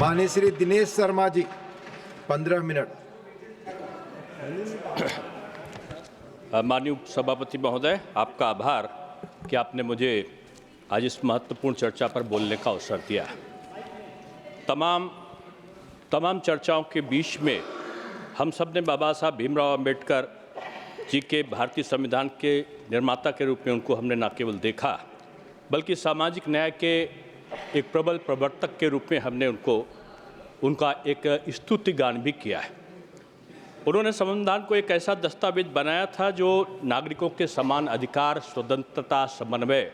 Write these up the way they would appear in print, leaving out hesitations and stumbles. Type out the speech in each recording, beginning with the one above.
माननीय श्री दिनेश शर्मा जी 15 मिनट। माननीय सभापति महोदय, आपका आभार कि आपने मुझे आज इस महत्वपूर्ण चर्चा पर बोलने का अवसर दिया। तमाम चर्चाओं के बीच में हम सब ने बाबा साहब भीमराव अंबेडकर जी के भारतीय संविधान के निर्माता के रूप में उनको हमने न केवल देखा, बल्कि सामाजिक न्याय के एक प्रबल प्रवर्तक के रूप में हमने उनका एक स्तुति गान भी किया है। उन्होंने संविधान को एक ऐसा दस्तावेज बनाया था जो नागरिकों के समान अधिकार, स्वतंत्रता, समन्वय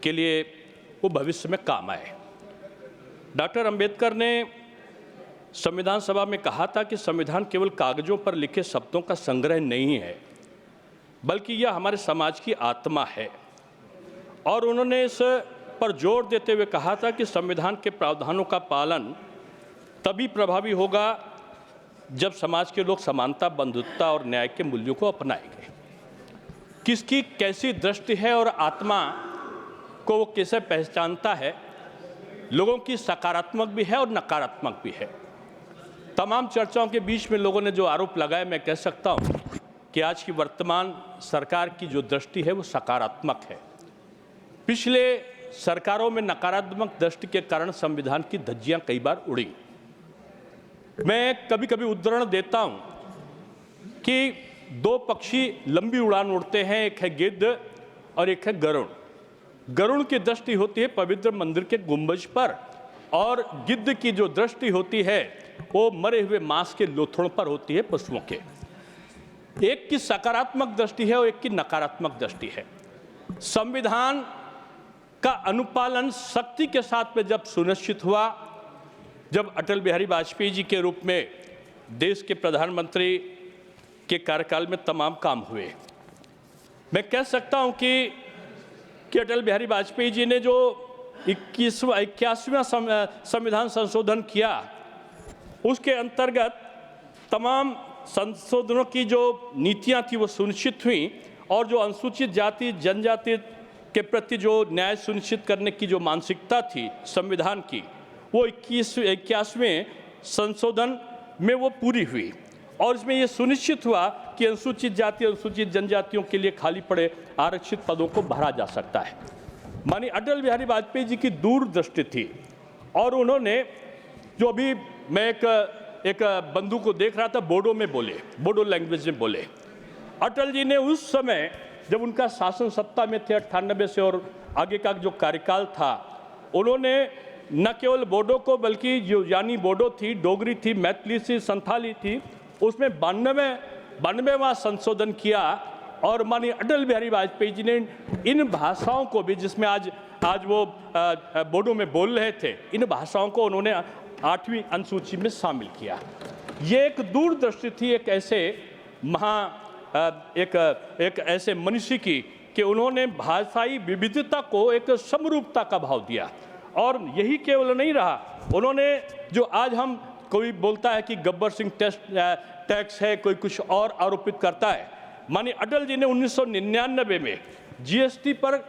के लिए वो भविष्य में काम आए। डॉक्टर अंबेडकर ने संविधान सभा में कहा था कि संविधान केवल कागजों पर लिखे शब्दों का संग्रह नहीं है, बल्कि यह हमारे समाज की आत्मा है। और उन्होंने इस पर जोर देते हुए कहा था कि संविधान के प्रावधानों का पालन तभी प्रभावी होगा जब समाज के लोग समानता, बंधुत्वता और न्याय के मूल्यों को अपनाएंगे। किसकी कैसी दृष्टि है और आत्मा को वो कैसे पहचानता है, लोगों की सकारात्मक भी है और नकारात्मक भी है। तमाम चर्चाओं के बीच में लोगों ने जो आरोप लगाए, मैं कह सकता हूँ कि आज की वर्तमान सरकार की जो दृष्टि है वो सकारात्मक है। पिछले सरकारों में नकारात्मक दृष्टि के कारण संविधान की धज्जियां कई बार उड़ी। मैं कभी कभी उदाहरण देता हूं कि दो पक्षी लंबी उड़ान उड़ते हैं, एक है गिद्ध और एक है गरुड़। गरुड़ की दृष्टि होती है पवित्र मंदिर के गुंबज पर, और गिद्ध की जो दृष्टि होती है वो मरे हुए मांस के लोथड़ों पर होती है, पशुओं के। एक की सकारात्मक दृष्टि है और एक की नकारात्मक दृष्टि है। संविधान का अनुपालन सख्ती के साथ में जब सुनिश्चित हुआ, जब अटल बिहारी वाजपेयी जी के रूप में देश के प्रधानमंत्री के कार्यकाल में तमाम काम हुए, मैं कह सकता हूं कि अटल बिहारी वाजपेयी जी ने जो 81वां संविधान संशोधन किया, उसके अंतर्गत तमाम संशोधनों की जो नीतियां थी वो सुनिश्चित हुई, और जो अनुसूचित जाति जनजाति के प्रति जो न्याय सुनिश्चित करने की जो मानसिकता थी संविधान की, वो 81वें संशोधन में वो पूरी हुई। और इसमें ये सुनिश्चित हुआ कि अनुसूचित जाति, अनुसूचित जनजातियों के लिए खाली पड़े आरक्षित पदों को भरा जा सकता है। माननीय अटल बिहारी वाजपेयी जी की दूरदृष्टि थी, और उन्होंने जो अभी मैं एक बंधु को देख रहा था, बोडो लैंग्वेज में बोले। अटल जी ने उस समय जब उनका शासन सत्ता में थे 98 से और आगे का जो कार्यकाल था, उन्होंने न केवल बोडो को, बल्कि जो यानी बोडो थी, डोगरी थी, मैथिली थी, संथाली थी, उसमें 92वां संशोधन किया। और माननीय अटल बिहारी वाजपेयी जी ने इन भाषाओं को भी, जिसमें आज वो बोडो में बोल रहे थे, इन भाषाओं को उन्होंने 8वीं अनुसूची में शामिल किया। ये एक दूरदृष्टि थी एक ऐसे एक ऐसे मनुष्य की कि उन्होंने भाषाई विविधता को एक समरूपता का भाव दिया। और यही केवल नहीं रहा, उन्होंने जो आज हम कोई बोलता है कि गब्बर सिंह टैक्स है, कोई कुछ और आरोपित करता है, माननीय अटल जी ने 1999 में जीएसटी पर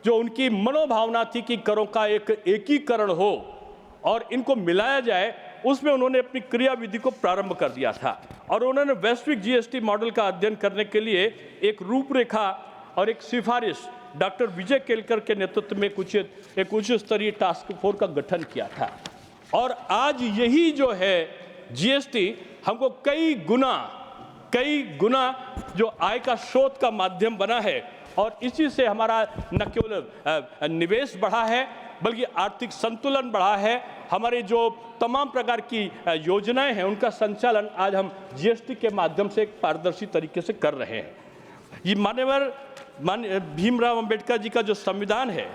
जो उनकी मनोभावना थी कि करों का एक एकीकरण हो और इनको मिलाया जाए, उसमें उन्होंने अपनी क्रियाविधि को प्रारंभ कर दिया था। और उन्होंने वैश्विक जीएसटी मॉडल का अध्ययन करने के लिए एक रूपरेखा और एक सिफारिश डॉक्टर विजय केलकर के नेतृत्व में एक उच्च स्तरीय टास्क फोर्स का गठन किया था। और आज यही जो है जीएसटी हमको कई गुना जो आय का स्रोत का माध्यम बना है, और इसी से हमारा न केवल निवेश बढ़ा है बल्कि आर्थिक संतुलन बढ़ा है। हमारे जो तमाम प्रकार की योजनाएं हैं उनका संचालन आज हम जीएसटी के माध्यम से एक पारदर्शी तरीके से कर रहे हैं। ये माननीय भीमराव अंबेडकर जी का जो संविधान है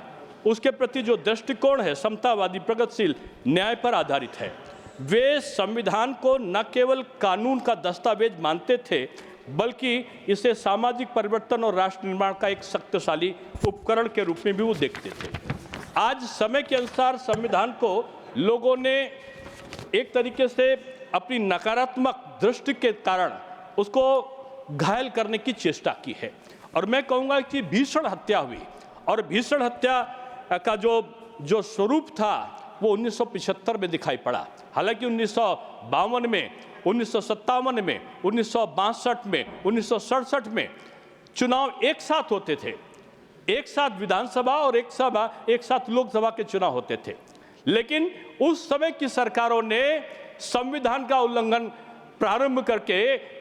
उसके प्रति जो दृष्टिकोण है समतावादी, प्रगतिशील, न्याय पर आधारित है। वे संविधान को न केवल कानून का दस्तावेज मानते थे, बल्कि इसे सामाजिक परिवर्तन और राष्ट्र निर्माण का एक शक्तिशाली उपकरण के रूप में भी वो देखते थे। आज समय के अनुसार संविधान को लोगों ने एक तरीके से अपनी नकारात्मक दृष्टि के कारण उसको घायल करने की चेष्टा की है। और मैं कहूँगा कि भीषण हत्या हुई, और भीषण हत्या का जो स्वरूप था वो 1975 में दिखाई पड़ा। हालांकि 1952 में, 1957 में, 1962 में, 1967 में चुनाव एक साथ होते थे, एक साथ विधानसभा और एक साथ लोकसभा के चुनाव होते थे। लेकिन उस समय की सरकारों ने संविधान का उल्लंघन प्रारंभ करके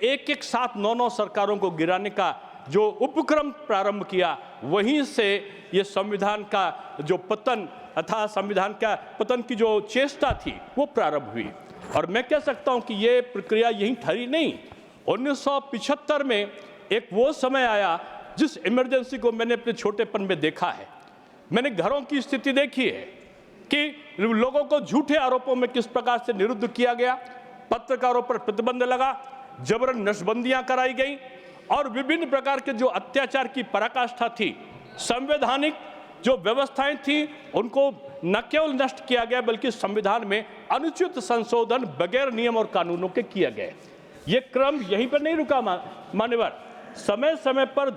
एक साथ 9 सरकारों को गिराने का जो उपक्रम प्रारंभ किया, वहीं से ये संविधान का जो पतन अर्थात संविधान का पतन की जो चेष्टा थी वो प्रारंभ हुई। और मैं कह सकता हूं कि ये प्रक्रिया यहीं ठहरी नहीं। 1975 में एक वो समय आया जिस इमरजेंसी को मैंने अपने छोटेपन में देखा है। मैंने घरों की स्थिति देखी है कि लोगों को झूठे आरोपों में किस प्रकार से निरुद्ध किया गया, पत्रकारों पर प्रतिबंध लगा, जबरन नसबंदियां कराई गई और विभिन्न प्रकार के जो अत्याचार की पराकाष्ठा थी, संवैधानिक जो व्यवस्थाएं थी उनको न केवल नष्ट किया गया बल्कि संविधान में अनुचित संशोधन बगैर नियम और कानूनों के किया गया। ये क्रम यहीं पर नहीं रुका मान्यवर। समय समय पर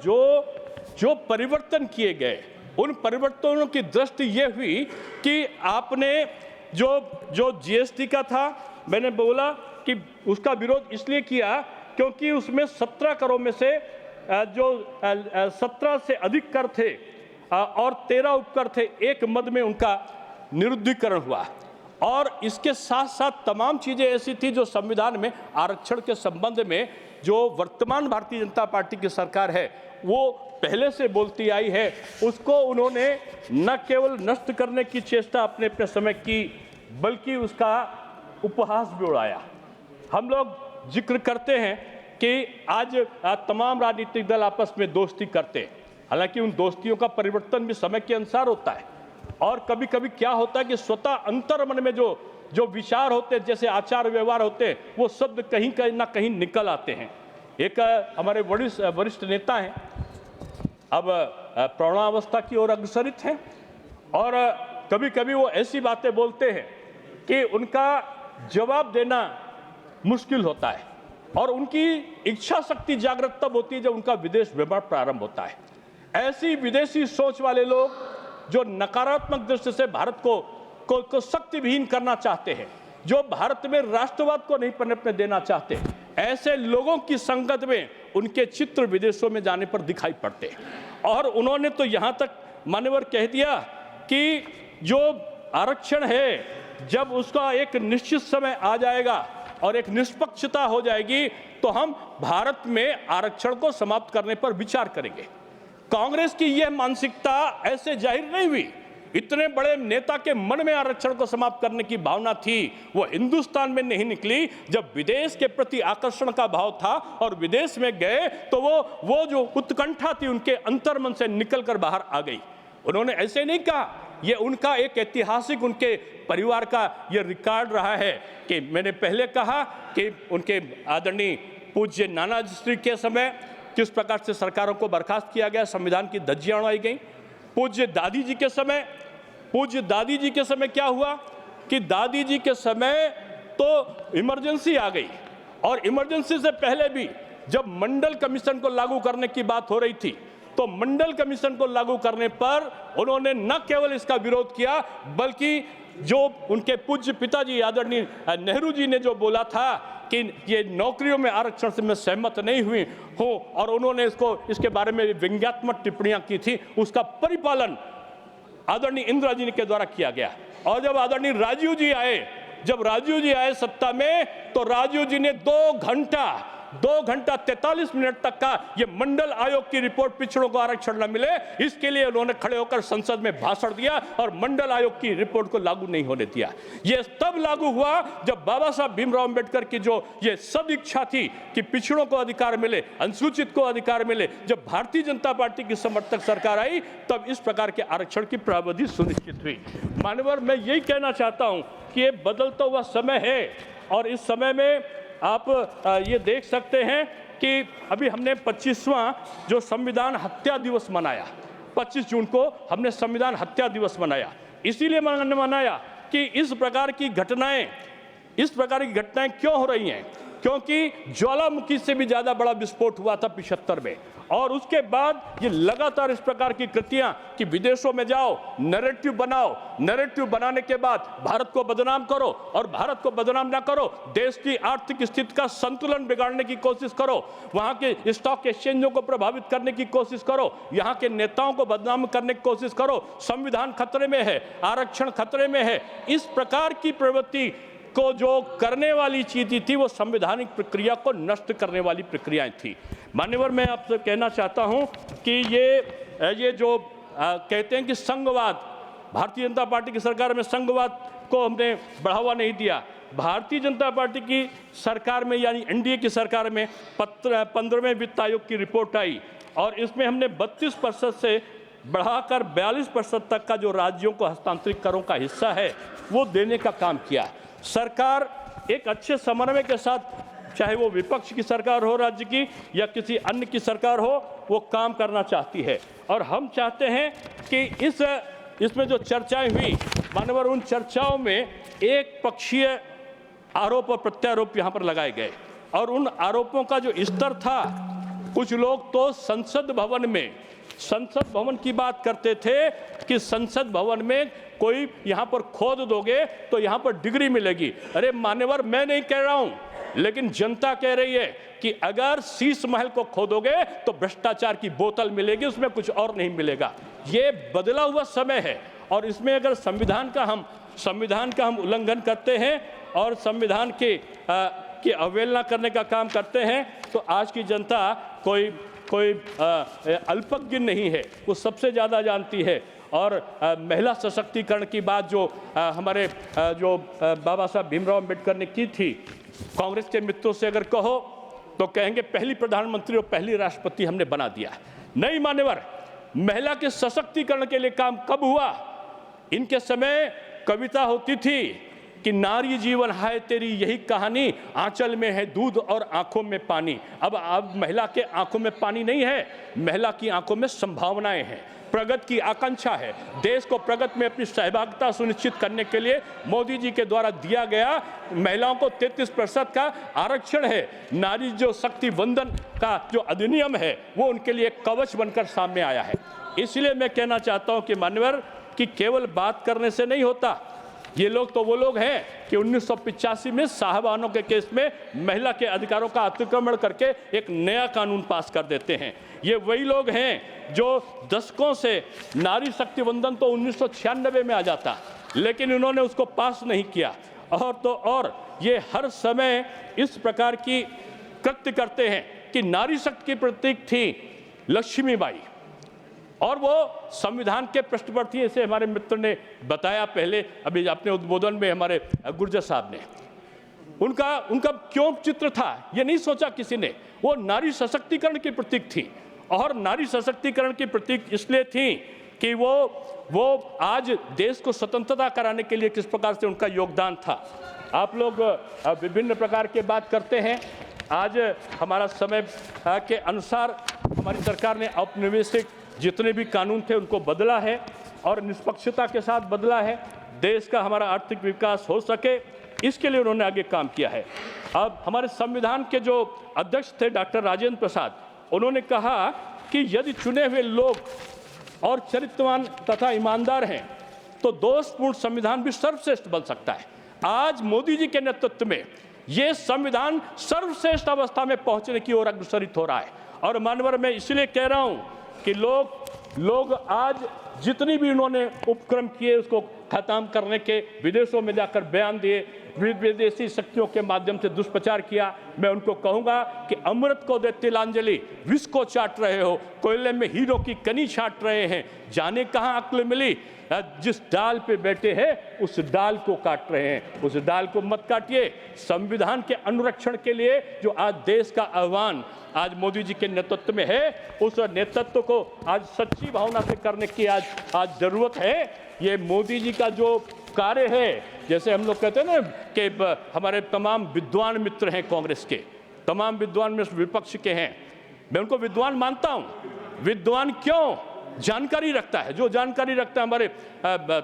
जो परिवर्तन किए गए, उन परिवर्तनों की दृष्टि ये हुई कि आपने जो जीएसटी का था, मैंने बोला कि उसका विरोध इसलिए किया क्योंकि उसमें 17 करों में से जो 17 से अधिक कर थे और 13 उपकर थे, एक मद में उनका निरुद्धीकरण हुआ। और इसके साथ साथ तमाम चीज़ें ऐसी थी जो संविधान में आरक्षण के संबंध में जो वर्तमान भारतीय जनता पार्टी की सरकार है वो पहले से बोलती आई है, उसको उन्होंने न केवल नष्ट करने की चेष्टा अपने अपने समय की बल्कि उसका उपहास भी उड़ाया। हम लोग जिक्र करते हैं कि आज तमाम राजनीतिक दल आपस में दोस्ती करते हैं, हालांकि उन दोस्तियों का परिवर्तन भी समय के अनुसार होता है। और कभी कभी क्या होता है कि स्वतः अंतर्मन में जो विचार होते हैं, जैसे आचार व्यवहार होते हैं, वो शब्द कहीं ना कहीं निकल आते हैं। एक हमारे वरिष्ठ नेता हैं, अब प्रौढ़ावस्था की ओर अग्रसरित हैं और कभी कभी वो ऐसी बातें बोलते हैं कि उनका जवाब देना मुश्किल होता है और उनकी इच्छा शक्ति जागृत तब होती है जब उनका विदेश भ्रमण प्रारंभ होता है। ऐसी विदेशी सोच वाले लोग जो नकारात्मक दृष्टि से भारत को शक्तिविहीन करना चाहते हैं, जो भारत में राष्ट्रवाद को नहीं पनपने देना चाहते, ऐसे लोगों की संगत में उनके चित्र विदेशों में जाने पर दिखाई पड़ते हैं। और उन्होंने तो यहाँ तक मान्यवर कह दिया कि जो आरक्षण है, जब उसका एक निश्चित समय आ जाएगा और एक निष्पक्षता हो जाएगी तो हम भारत में आरक्षण को समाप्त करने पर विचार करेंगे। कांग्रेस की यह मानसिकता ऐसे जाहिर नहीं हुई। इतने बड़े नेता के मन में आरक्षण को समाप्त करने की भावना थी, वो हिंदुस्तान में नहीं निकली। जब विदेश के प्रति आकर्षण का भाव था और विदेश में गए तो वो जो उत्कंठा थी उनके अंतर्मन से निकलकर बाहर आ गई। उन्होंने ऐसे नहीं कहा, ये उनका एक ऐतिहासिक उनके परिवार का ये रिकॉर्ड रहा है कि मैंने पहले कहा कि उनके आदरणीय पूज्य नाना जी के समय किस प्रकार से सरकारों को बर्खास्त किया गया, संविधान की धज्जियां उड़ाई गई। पूज्य दादी जी के समय क्या हुआ कि दादी जी के समय तो इमरजेंसी आ गई और इमरजेंसी से पहले भी जब मंडल कमीशन को लागू करने की बात हो रही थी तो मंडल कमीशन को लागू करने पर उन्होंने न केवल इसका विरोध किया बल्कि जो उनके पूज्य पिताजी आदरणीय नेहरू जी ने जो बोला था कि ये नौकरियों में आरक्षण से मैं सहमत नहीं हुई हूँ और उन्होंने इसके बारे में व्यंग्यात्मक टिप्पणियां की थी, उसका परिपालन आदरणीय इंदिरा जी के द्वारा किया गया। और जब आदरणीय राजीव जी आए सत्ता में तो राजीव जी ने 2 घंटा 43 मिनट तक का ये मंडल आयोग की रिपोर्ट पिछड़ों को आरक्षण न मिले इसके लिए उन्होंने खड़े होकर संसद में भाषण दिया और मंडल आयोग की रिपोर्ट को लागू नहीं होने दिया। ये तब लागू हुआ जब बाबा साहब भीमराव अंबेडकर की जो ये सदिच्छा थी कि पिछड़ों को अधिकार मिले, अनुसूचित को अधिकार मिले, जब भारतीय जनता पार्टी की समर्थक सरकार आई तब इस प्रकार के आरक्षण की प्रावधि सुनिश्चित हुई। मानवर, मैं यही कहना चाहता हूं कि ये बदलता हुआ समय है और इस समय में आप ये देख सकते हैं कि अभी हमने 25वां जो संविधान हत्या दिवस मनाया, 25 जून को हमने संविधान हत्या दिवस मनाया। इसीलिए मनाया कि इस प्रकार की घटनाएं क्यों हो रही हैं। क्योंकि ज्वालामुखी से भी ज़्यादा बड़ा विस्फोट हुआ था 75 में। और उसके बाद ये लगातार इस प्रकार की कृतियां कि विदेशों में जाओ, नैरेटिव बनाओ, नैरेटिव बनाने के बाद भारत को बदनाम करो, और भारत को बदनाम ना करो, देश की आर्थिक स्थिति का संतुलन बिगाड़ने की कोशिश करो, वहां के स्टॉक एक्सचेंजों को प्रभावित करने की कोशिश करो, यहाँ के नेताओं को बदनाम करने की कोशिश करो, संविधान खतरे में है, आरक्षण खतरे में है। इस प्रकार की प्रवृत्ति को जो करने वाली चीजें थी वो संवैधानिक प्रक्रिया को नष्ट करने वाली प्रक्रियाएं थी। मान्यवर, मैं आपसे कहना चाहता हूं कि ये जो कहते हैं कि संघवाद, भारतीय जनता पार्टी की सरकार में संघवाद को हमने बढ़ावा नहीं दिया। भारतीय जनता पार्टी की सरकार में यानी एनडीए की सरकार में 15वें वित्त आयोग की रिपोर्ट आई और इसमें हमने 32% से बढ़ाकर 42% तक का जो राज्यों को हस्तांतरित करों का हिस्सा है वो देने का काम किया। सरकार एक अच्छे समन्वय के साथ, चाहे वो विपक्ष की सरकार हो राज्य की या किसी अन्य की सरकार हो, वो काम करना चाहती है। और हम चाहते हैं कि इसमें जो चर्चाएं हुई मानवर, उन चर्चाओं में एक पक्षीय आरोप और प्रत्यारोप यहाँ पर लगाए गए और उन आरोपों का जो स्तर था, कुछ लोग तो संसद भवन की बात करते थे कि संसद भवन में कोई यहाँ पर खोद दोगे तो यहाँ पर डिग्री मिलेगी। अरे मान्यवर, मैं नहीं कह रहा हूँ, लेकिन जनता कह रही है कि अगर शीश महल को खोदोगे तो भ्रष्टाचार की बोतल मिलेगी, उसमें कुछ और नहीं मिलेगा। ये बदला हुआ समय है और इसमें अगर संविधान का हम उल्लंघन करते हैं और संविधान की अवहेलना करने का काम करते हैं तो आज की जनता कोई अल्पज्ञ नहीं है, वो सबसे ज़्यादा जानती है। और महिला सशक्तिकरण की बात जो हमारे बाबा साहब भीमराव अम्बेडकर ने की थी, कांग्रेस के मित्रों से अगर कहो तो कहेंगे पहली प्रधानमंत्री और पहली राष्ट्रपति हमने बना दिया। नहीं मान्यवर, महिला के सशक्तिकरण के लिए काम कब हुआ? इनके समय कविता होती थी कि नारी जीवन है तेरी यही कहानी, आंचल में है दूध और आंखों में पानी। अब महिला के आंखों में पानी नहीं है, महिला की आंखों में संभावनाएं हैं, प्रगति की आकांक्षा है। देश को प्रगति में अपनी सहभागिता सुनिश्चित करने के लिए मोदी जी के द्वारा दिया गया महिलाओं को 33% का आरक्षण है। नारी जो शक्ति वंदन का जो अधिनियम है वो उनके लिए कवच बनकर सामने आया है। इसलिए मैं कहना चाहता हूं कि मान्यवर, कि केवल बात करने से नहीं होता। ये लोग तो वो लोग हैं कि 1985 में साहबानों के केस में महिला के अधिकारों का अतिक्रमण करके एक नया कानून पास कर देते हैं। ये वही लोग हैं जो दशकों से, नारी शक्ति वंदन तो 1996 में आ जाता, लेकिन इन्होंने उसको पास नहीं किया। और ये हर समय इस प्रकार की कृत्य करते हैं कि नारी शक्ति की प्रतीक थी लक्ष्मीबाई और वो संविधान के पृष्ठ पर थी, ऐसे हमारे मित्र ने बताया पहले अभी अपने उद्बोधन में, हमारे गुर्जर साहब ने। उनका क्यों चित्र था ये नहीं सोचा किसी ने। वो नारी सशक्तिकरण की प्रतीक थी और नारी सशक्तिकरण की प्रतीक इसलिए थी कि वो आज देश को स्वतंत्रता कराने के लिए किस प्रकार से उनका योगदान था। आप लोग विभिन्न प्रकार के बात करते हैं। आज हमारा समय के अनुसार हमारी सरकार ने औपनिवेशिक जितने भी कानून थे उनको बदला है और निष्पक्षता के साथ बदला है। देश का हमारा आर्थिक विकास हो सके इसके लिए उन्होंने आगे काम किया है। अब हमारे संविधान के जो अध्यक्ष थे डॉक्टर राजेंद्र प्रसाद, उन्होंने कहा कि यदि चुने हुए लोग और चरित्रवान तथा ईमानदार हैं तो दोषपूर्ण संविधान भी सर्वश्रेष्ठ बन सकता है। आज मोदी जी के नेतृत्व में ये संविधान सर्वश्रेष्ठ अवस्था में पहुंचने की ओर अग्रसरित हो रहा है। और मानवर, मैं इसलिए कह रहा हूं कि लोग आज जितनी भी उन्होंने उपक्रम किए उसको खत्म करने के, विदेशों में जाकर बयान दिए, विदेशी शक्तियों के माध्यम से दुष्प्रचार किया, मैं उनको कहूंगा कि अमृत को दे तिलांजलि, विष को चाट रहे हो, कोयले में हीरो की कनी छाट रहे हैं, जाने कहाँ अक्ल मिली, जिस डाल पे बैठे हैं उस डाल को काट रहे हैं, उस डाल को मत काटिए। संविधान के अनुरक्षण के लिए जो आज देश का आह्वान आज मोदी जी के नेतृत्व में है, उस नेतृत्व को आज सच्ची भावना से करने की आज जरूरत है। ये मोदी जी का जो कार्य है, जैसे हम लोग कहते हैं ना कि हमारे तमाम विद्वान मित्र हैं कांग्रेस के, तमाम विद्वान मित्र विपक्ष के हैं, मैं उनको विद्वान मानता हूं। विद्वान क्यों? जानकारी रखता है। जो जानकारी रखता है, हमारे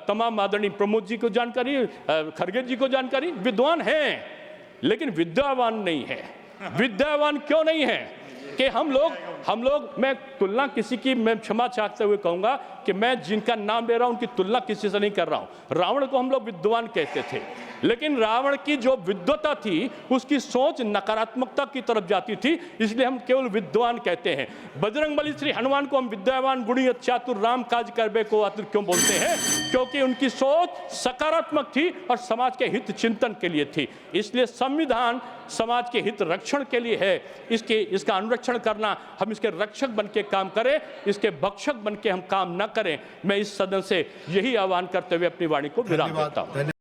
तमाम आदरणीय प्रमोद जी को जानकारी, खरगे जी को जानकारी, विद्वान हैं। लेकिन विद्यावान नहीं है। विद्यावान क्यों नहीं है कि हम लोग मैं तुलना किसी की, मैं क्षमा चाहते हुए कहूंगा कि मैं जिनका नाम ले रहा हूं उनकी तुलना किसी से नहीं कर रहा हूं। रावण को हम लोग विद्वान कहते थे, लेकिन रावण की जो विद्वता थी उसकी सोच नकारात्मकता की तरफ जाती थी, इसलिए हम केवल विद्वान कहते हैं। बजरंगबली श्री हनुमान को हम विद्यावान गुणी चातुर राम काज करबे को आतुर क्यों बोलते हैं? क्योंकि उनकी सोच सकारात्मक थी और समाज के हित चिंतन के लिए थी। इसलिए संविधान समाज के हित रक्षण के लिए है। इसका अनुरक्षण करना, हम इसके रक्षक बन के काम करें, इसके भक्षक बन के हम काम न करें। मैं इस सदन से यही आह्वान करते हुए अपनी वाणी को विराम देता हूं।